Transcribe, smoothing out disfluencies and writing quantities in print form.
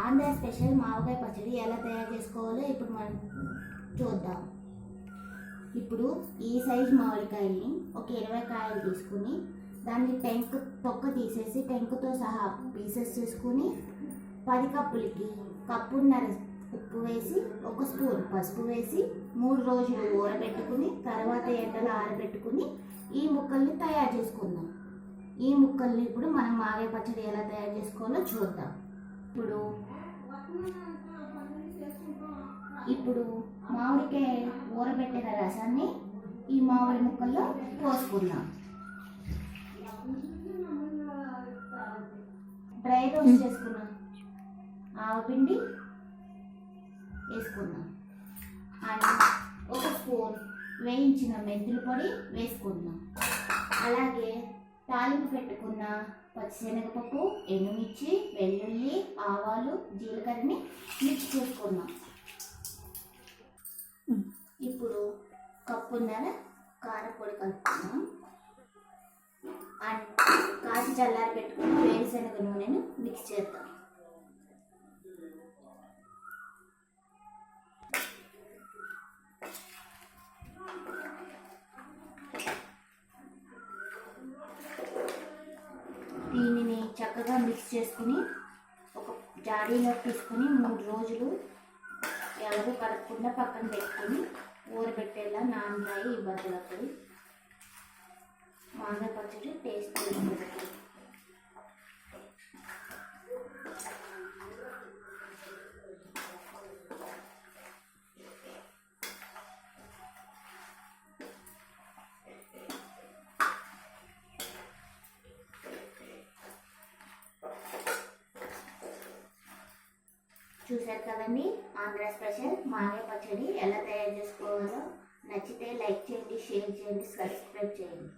Andhra special మామిడికాయ పచ్చడి ఎలా తయారు చేసుకోవాలో ఇప్పుడు మనం చూద్దాం. ఇప్పుడు ఈ సైజు మామిడికాయని ఒక 20 కాయలు తీసుకుని దాన్ని తొక్క తీసేసి టెంకుతో సహా పీసెస్ చేసుకుని 10 కప్పులకి కప్పున్నర ఉప్పు వేసి 1 స్పూన్ పసుపు వేసి 3 రోజులు ఊరబెట్టుకుని తర్వాత ఎండలో ఆరబెట్టుకుని ఈ ముక్కల్ని తయారు చేసుకుందాం. ఈ ముక్కల్ని ఇప్పుడు మనం మామిడికాయ పచ్చడి ఎలా తయారు చేసుకోవాలో చూద్దాం. ఇప్పుడు మామిడికాయ ఊరబెట్టిన రసాన్ని ఈ మామిడి ముక్కల్లో పోసుకుందాం. డ్రై రోస్ట్ చేసుకున్న ఆవపిండి వేసుకుందాం. అండ్ 1 స్పూన్ వేయించిన మెంతుల పొడి వేసుకుందాం. అలాగే తాలింపు పెట్టుకున్న పచ్చిశనగపప్పు, ఎండుమిర్చి, వెల్లుల్లి, ఆవాలు, జీలకర్రని మిక్స్ చేసుకుందాం. ఇప్పుడు కప్పున్నర కారపొడి కలుపుకుందాం. అండ్ కాచి చల్లారి పెట్టుకున్న వేరుశనగ నూనెను మిక్స్ చేద్దాం. దీనిని చక్కగా మిక్స్ చేసుకుని ఒక జాడీలో తీసుకుని 3 రోజులు ఎవరు కలపకుండా పక్కన పెట్టుకుని ఊరబెట్టేలా నానతాయి. ఈ బద్దలప్పుడు మామిడికాయ పచ్చడి టేస్ట్ ఉంటుంది. చూసారు కదండి, ఆంధ్ర స్పెషల్ మామిడికాయ పచ్చడి ఎలా తయారు చేసుకోవాలో. నచ్చితే లైక్ చేయండి, షేర్ చేయండి, సబ్స్క్రైబ్ చేయండి.